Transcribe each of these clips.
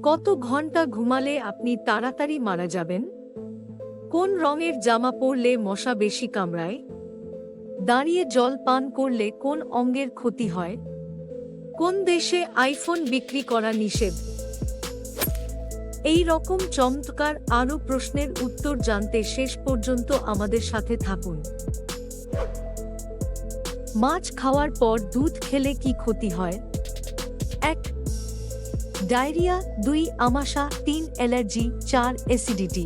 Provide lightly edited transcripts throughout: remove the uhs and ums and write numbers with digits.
কত ঘন্টা ঘুমালে আপনি তাড়াতাড়ি মারা যাবেন? কোন রঙের জামা পরলে মশা বেশি কামড়ায়? দাঁড়িয়ে জল পান করলে কোন অঙ্গের ক্ষতি হয়? কোন দেশে আইফোন বিক্রি করা নিষেধ? এই রকম চমৎকার আরও প্রশ্নের উত্তর জানতে শেষ পর্যন্ত আমাদের সাথে থাকুন। মাছ খাওয়ার পর দুধ খেলে কি ক্ষতি হয়? 1. ডায়রিয়া, 2. আমাশা, 3. অ্যালার্জি, 4. অ্যাসিডিটি।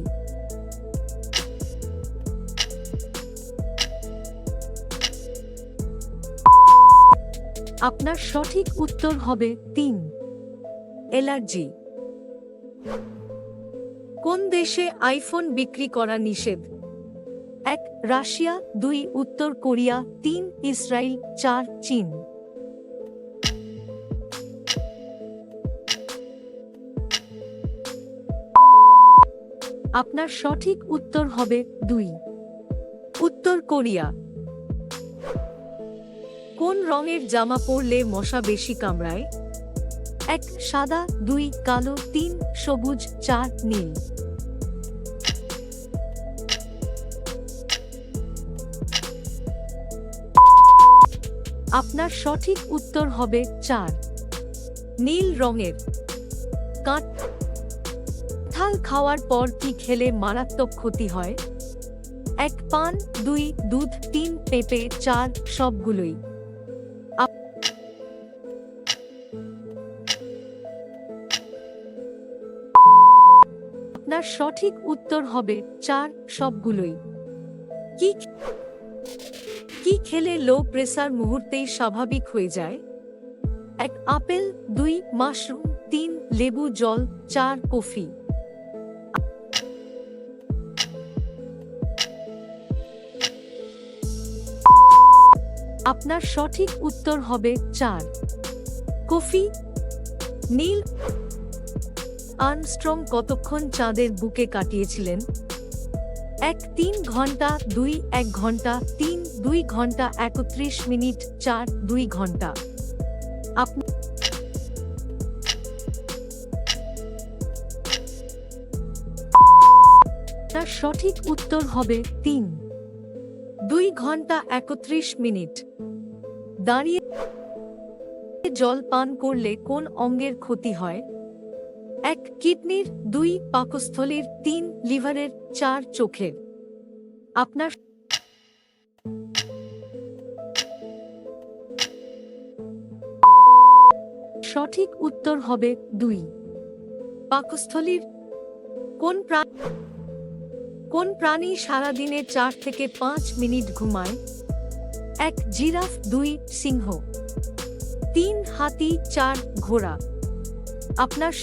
আপনার সঠিক উত্তর হবে 3. অ্যালার্জি। কোন দেশে আইফোন বিক্রি করা নিষেধ? 1. রাশিয়া, 2. উত্তর কোরিয়া, 3. ইসরায়েল, 4. চীন। আপনার সঠিক উত্তর হবে 2. উত্তর কোরিয়া। কোন রঙের জামা পরলে মশা বেশি কামড়ায়? 1. সাদা, 2. কালো, 3. সবুজ, 4. নীল। আপনার সঠিক উত্তর হবে 4. নীল রঙের। কাঁঠাল খাওয়ার পর কি খেলে মারাত্মক ক্ষতি হয়? 1. পান, 2. দুধ, 3. পেঁপে, 4. সবগুলোই। আপনার সঠিক উত্তর হবে 4. সবগুলোই। কি খেলে লো প্রেসার মুহূর্তেই স্বাভাবিক হয়ে যায়? 1. আপেল, 2. মাশরুম, 3. লেবু জল, 4. কফি। আপনার সঠিক উত্তর হবে 4. কফি। নীল আর্মস্ট্রং কতক্ষণ চাঁদের বুকে কাটিয়েছিলেন? 1. 3 ঘন্টা, 2. 1 ঘন্টা, 3. 2 ঘন্টা 31 মিনিট, 4. 2 ঘন্টা। আপনার সঠিক উত্তর হবে 3. 2 ঘন্টা 31 মিনিট। দাঁড়িয়ে জল পান করলে কোন অঙ্গের ক্ষতি হয়? 1. কিডনির, 2. পাকস্থলীর, 3. লিভারের, 4. চোখের। আপনার সঠিক উত্তর হবে 2. পাকস্থলীর। কোন প্রাণী সারাদিনে 4 থেকে 5 মিনিট ঘুমায়? 1. জিরাফ, 2. সিংহ, 3. হাতি, 4. ঘোড়া। আপনার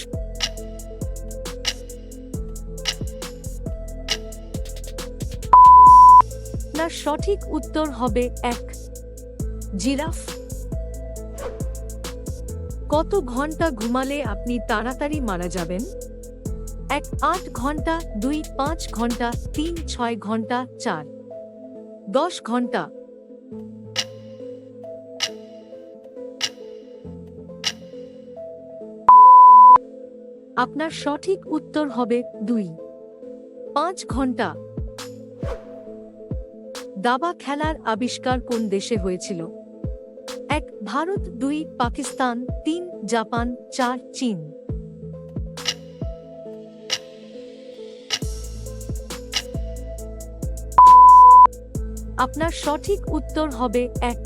সঠিক উত্তর হবে 1. জিরাফ। কত ঘন্টা ঘুমালে আপনি তাড়াতাড়ি মারা যাবেন? 1. 8 ঘন্টা, 2. 5 ঘন্টা, 3. 6 ঘন্টা, 4. 10 ঘন্টা। আপনার সঠিক উত্তর হবে 2. 5 ঘন্টা। দাবা খেলার আবিষ্কার কোন দেশে হয়েছিল? 1. ভারত, 2. পাকিস্তান, 3. জাপান, 4. চীন। আপনার সঠিক উত্তর হবে 1.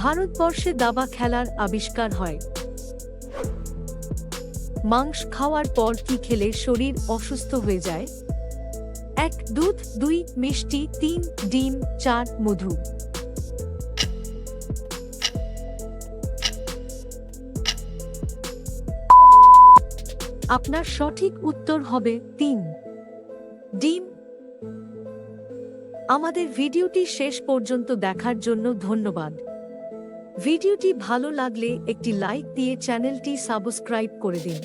ভারতবর্ষে দাবা খেলার আবিষ্কার হয়। মাংস খাওয়ার পর কি খেলে শরীর অসুস্থ হয়ে যায়? 1. দুধ, 2. মিষ্টি, 3. ডিম, 4. মধু। আপনার সঠিক উত্তর হবে 3. ডিম। আমাদের ভিডিওটি শেষ পর্যন্ত দেখার জন্য ধন্যবাদ। ভিডিওটি ভালো লাগলে একটি লাইক দিয়ে চ্যানেলটি সাবস্ক্রাইব করে দিন।